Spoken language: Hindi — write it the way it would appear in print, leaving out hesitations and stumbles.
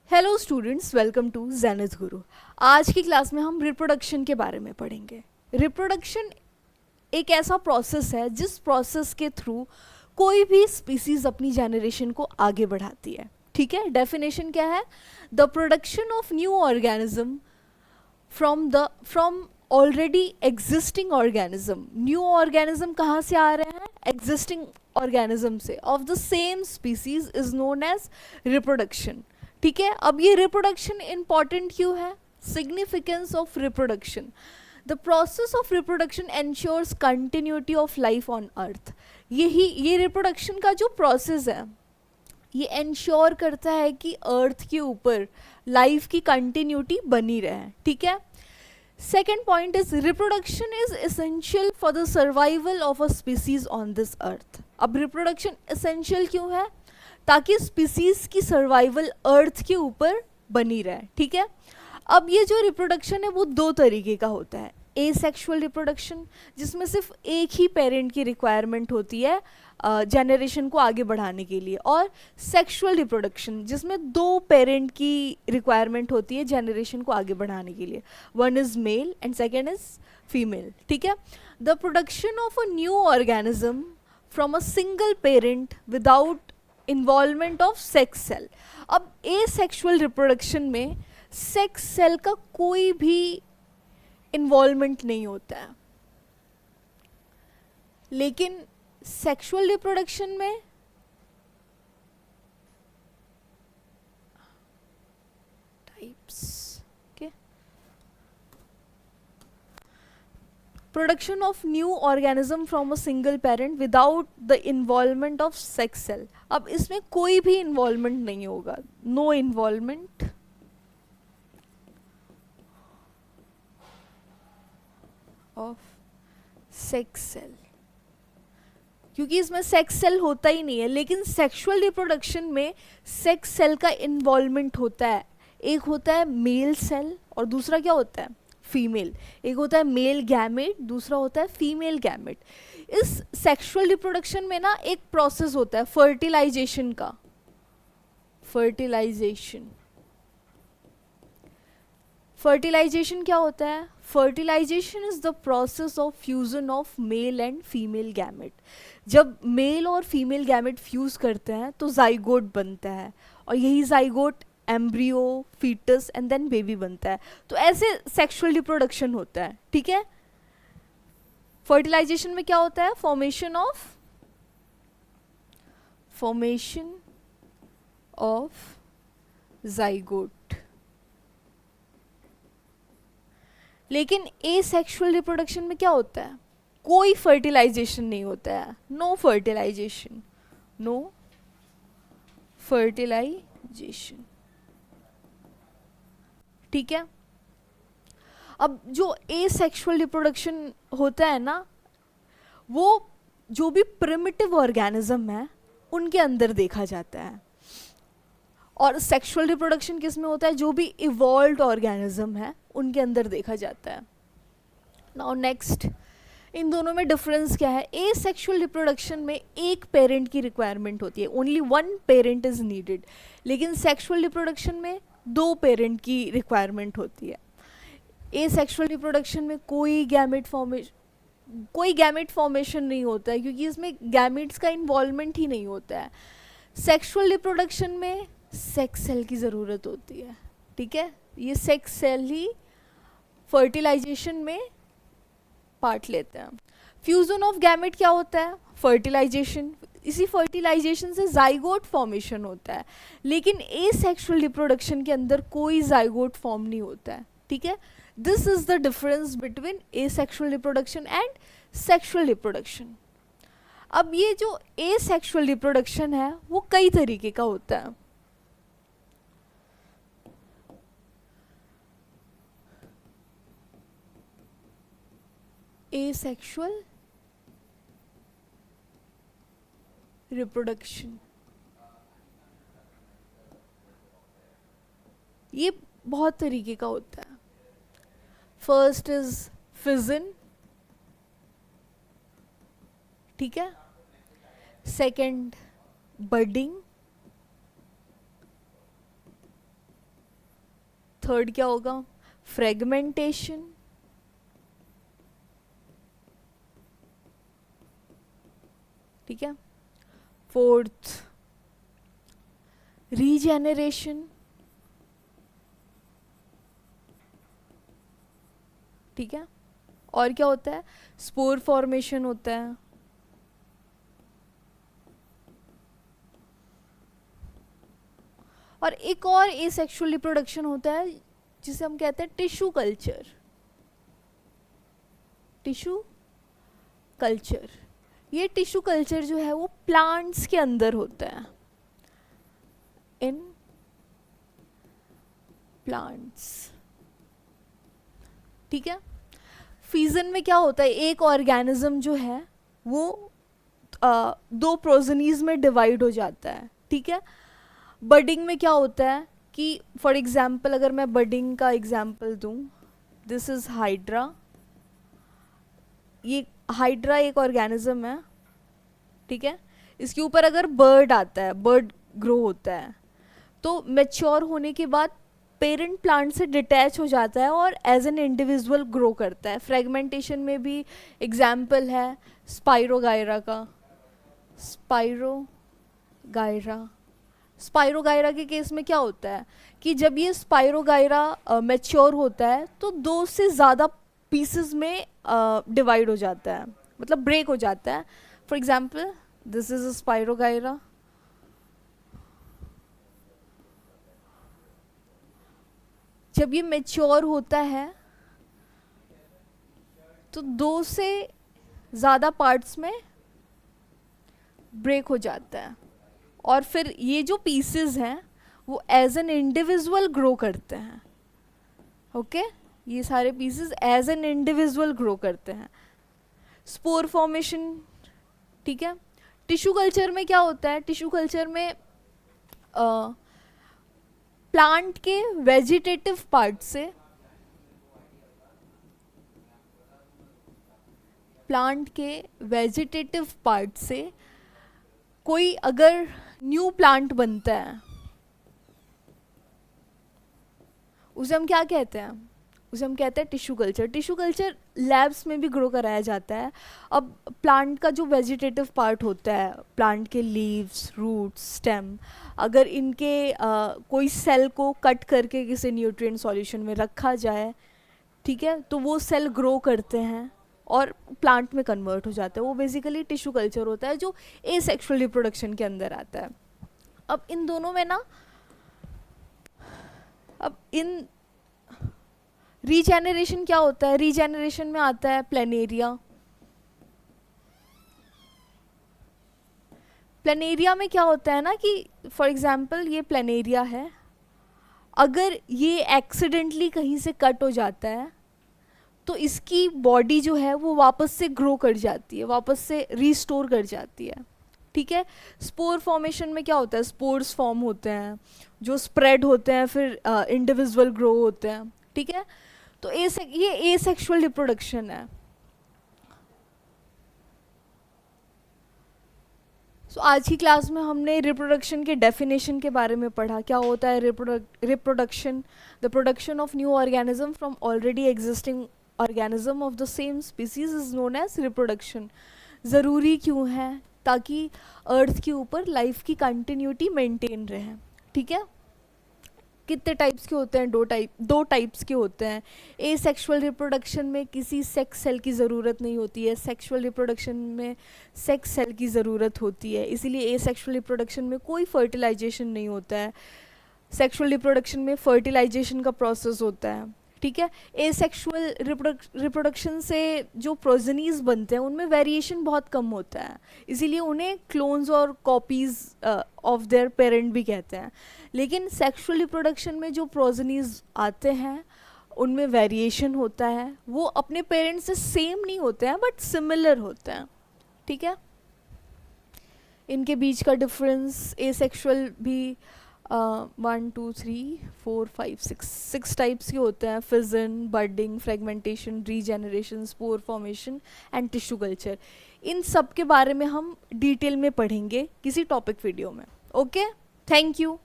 Hello students, welcome to Zenith Guru. आज की क्लास में हम रिप्रोडक्शन के बारे में पढ़ेंगे। रिप्रोडक्शन एक ऐसा प्रोसेस है जिस प्रोसेस के थ्रू कोई भी स्पीसीज अपनी जनरेशन को आगे बढ़ाती है। ठीक है, डेफिनेशन क्या है? The production of new organism from already existing organism. New organism कहाँ से आ रहे हैं? एग्जिस्टिंग ऑर्गेनिज्म से, of the same species is known as reproduction. ठीक है, अब ये रिप्रोडक्शन इंपॉर्टेंट क्यों है? Significance of reproduction. The process of reproduction ensures continuity of life on earth. ये रिप्रोडक्शन का जो प्रोसेस है ये एंश्योर करता है कि अर्थ के ऊपर लाइफ की कंटिन्यूटी बनी रहे। ठीक है, second point is reproduction is essential for the survival of a species on this earth. अब रिप्रोडक्शन एसेंशियल क्यों है? ताकि स्पीसीज की सर्वाइवल अर्थ के ऊपर बनी रहे। ठीक है, अब ये जो रिप्रोडक्शन है वो दो तरीके का होता है। एसेक्सुअल रिप्रोडक्शन, जिसमें सिर्फ एक ही पेरेंट की रिक्वायरमेंट होती है जनरेशन को आगे बढ़ाने के लिए, और सेक्सुअल रिप्रोडक्शन जिसमें दो पेरेंट की रिक्वायरमेंट होती है जनरेशन को आगे बढ़ाने के लिए। One is male and second is female. ठीक है, the production of a new organism from a single parent without involvement of sex cell. अब एसेक्सुअल रिप्रोडक्शन में सेक्स सेल का कोई भी इन्वॉल्वमेंट नहीं होता है, लेकिन सेक्सुअल रिप्रोडक्शन में टाइप्स के production of new organism from a single parent without the involvement of sex cell. अब इसमें कोई भी इन्वॉल्वमेंट नहीं होगा, no involvement of sex cell, क्योंकि इसमें सेक्स सेल होता ही नहीं है। लेकिन सेक्सुअल रिप्रोडक्शन में सेक्स सेल का इन्वॉल्वमेंट होता है। एक होता है मेल सेल और दूसरा क्या होता है? फीमेल। एक होता है मेल गैमेट, दूसरा होता है फीमेल गैमेट। इस सेक्सुअल रिप्रोडक्शन में ना एक प्रोसेस होता है फर्टिलाइजेशन का। फर्टिलाइजेशन क्या होता है? Fertilisation is the process of fusion of male and female gamete. जब मेल और फीमेल गैमेट फ्यूज करते हैं तो जाइगोट बनता है, और यही zygote embryo, foetus and then baby बनता है। तो ऐसे सेक्सुअल रिप्रोडक्शन होता है। ठीक है, फर्टिलाइजेशन में क्या होता है? Formation of zygote. लेकिन एसेक्सुअल रिप्रोडक्शन में क्या होता है? कोई फर्टिलाइजेशन नहीं होता है, नो फर्टिलाइजेशन। ठीक है, अब जो एसेक्सुअल रिप्रोडक्शन होता है ना, वो जो भी प्रिमिटिव ऑर्गेनिज्म है उनके अंदर देखा जाता है, और सेक्सुअल रिप्रोडक्शन किस में होता है? जो भी इवॉल्व्ड ऑर्गेनिज्म है उनके अंदर देखा जाता है। नाउ नेक्स्ट, इन दोनों में डिफरेंस क्या है? एसेक्सुअल रिप्रोडक्शन में एक पेरेंट की रिक्वायरमेंट होती है, only one parent is needed. लेकिन सेक्सुअल रिप्रोडक्शन में दो पेरेंट की रिक्वायरमेंट होती है। एसेक्सुअल रिप्रोडक्शन में कोई गैमेट फॉर्मेशन नहीं होता है, क्योंकि इसमें गैमेट्स का इन्वॉल्वमेंट ही नहीं होता है। सेक्सुअल रिप्रोडक्शन में सेक्स सेल की ज़रूरत होती है। ठीक है, ये सेक्स सेल ही फर्टिलाइजेशन में पार्ट लेते हैं। फ्यूजन ऑफ गैमेट क्या होता है? फर्टिलाइजेशन। इसी फर्टिलाइजेशन से जाइगोट फॉर्मेशन होता है, लेकिन एसेक्सुअल रिप्रोडक्शन के अंदर कोई जाइगोट फॉर्म नहीं होता है। ठीक है, this is the difference between asexual reproduction and sexual reproduction. अब ये जो एसेक्सुअल रिप्रोडक्शन है वो कई तरीके का होता है। एसेक्सुअल रिप्रोडक्शन ये बहुत तरीके का होता है। First is fission. ठीक है, सेकंड बडिंग, थर्ड क्या होगा, फ्रेगमेंटेशन, ठीक है। फोर्थ रीजेनरेशन, ठीक है। और क्या होता है, स्पोर फॉर्मेशन होता है, और एक और एसेक्सुअल रिप्रोडक्शन होता है जिसे हम कहते हैं टिश्यू कल्चर। टिश्यू कल्चर, ये टिश्यू कल्चर जो है वो प्लांट्स के अंदर होता है, इन प्लांट्स, ठीक है। फीजन में क्या होता है, एक ऑर्गेनिज्म जो है वो दो प्रोजेनीज में डिवाइड हो जाता है, ठीक है। बडिंग में क्या होता है कि फॉर एग्जाम्पल अगर मैं बडिंग का एग्जाम्पल दूं, दिस इज हाइड्रा, ये हाइड्रा एक ऑर्गेनिज्म है, ठीक है। इसके ऊपर अगर बर्ड आता है, बर्ड ग्रो होता है, तो मैच्योर होने के बाद पेरेंट प्लांट से डिटैच हो जाता है और एज एन इंडिविजुअल ग्रो करता है। फ्रेगमेंटेशन में भी एग्जाम्पल है स्पाइरोगायरा का, स्पाइरोगायरा के केस में क्या होता है कि जब ये स्पाइरोगायरा मैच्योर होता है तो दो से ज़्यादा पीसेस में डिवाइड हो जाता है, मतलब ब्रेक हो जाता है। For example this is a spirogyra, जब ये मैच्योर होता है तो दो से ज़्यादा पार्ट्स में ब्रेक हो जाता है, और फिर ये जो पीसेस हैं वो एज एन इंडिविजुअल ग्रो करते हैं, ओके। ये सारे pieces as an individual grow करते हैं। स्पोर फॉर्मेशन, ठीक है। टिश्यू कल्चर में क्या होता है, टिश्यू कल्चर में प्लांट के वेजिटेटिव पार्ट से, कोई अगर न्यू प्लांट बनता है उसे हम क्या कहते हैं, उसे हम कहते हैं tissue culture. Tissue culture labs में भी ग्रो कराया जाता है। अब प्लांट का जो वेजिटेटिव पार्ट होता है, प्लांट के लीव्स, रूट्स, स्टेम, अगर इनके कोई सेल को कट करके किसी न्यूट्रिएंट सॉल्यूशन में रखा जाए, ठीक है, तो वो सेल ग्रो करते हैं और प्लांट में कन्वर्ट हो जाता है। वो बेसिकली टिश्यू कल्चर होता है जो एसेक्सुअल रिप्रोडक्शन के अंदर आता है। अब इन दोनों में ना, अब इन रीजेनरेशन क्या होता है, रीजेनरेशन में आता है प्लेनेरिया। प्लेनेरिया में क्या होता है ना कि फॉर एग्जांपल ये प्लेनेरिया है, अगर ये एक्सीडेंटली कहीं से कट हो जाता है तो इसकी बॉडी जो है वो वापस से ग्रो कर जाती है, वापस से रीस्टोर कर जाती है, ठीक है। स्पोर फॉर्मेशन में क्या होता है, स्पोर्स फॉर्म होते हैं जो स्प्रेड होते हैं, फिर इंडिविजुअल ग्रो होते हैं, ठीक है। तो ये एसेक्सुअल रिप्रोडक्शन है। सो आज की क्लास में हमने रिप्रोडक्शन के डेफिनेशन के बारे में पढ़ा। क्या होता है reproduction, the production of new organism from already existing organism of the same species is known as reproduction. ज़रूरी क्यों है, ताकि अर्थ के ऊपर लाइफ की कंटिन्यूटी मेंटेन रहे, ठीक है। कितने टाइप्स के होते हैं, दो टाइप्स के होते हैं। एसेक्सुअल रिप्रोडक्शन में किसी सेक्स सेल की ज़रूरत नहीं होती है, सेक्सुअल रिप्रोडक्शन में सेक्स सेल की ज़रूरत होती है, इसीलिए एसेक्सुअल रिप्रोडक्शन में कोई फर्टिलाइजेशन नहीं होता है। सेक्सुअल रिप्रोडक्शन में फर्टिलाइजेशन का प्रोसेस होता है, ठीक है। एसेक्सुअल रिप्रोडक्शन से जो प्रोजेनीज बनते हैं उनमें वेरिएशन बहुत कम होता है, इसीलिए उन्हें क्लोन्स और कॉपीज़ ऑफ देयर पेरेंट भी कहते हैं। लेकिन सेक्सुअल रिप्रोडक्शन में जो प्रोजेनीज आते हैं उनमें वेरिएशन होता है, वो अपने पेरेंट्स से सेम नहीं होते हैं बट सिमिलर होते हैं, ठीक है। इनके बीच का डिफरेंस, एसेक्सुअल भी 1 2 3 4 5 6 टाइप्स के होते हैं, fission, budding, fragmentation, regeneration, spore formation and tissue culture. इन सब के बारे में हम डिटेल में पढ़ेंगे किसी टॉपिक वीडियो में, ओके। Thank you.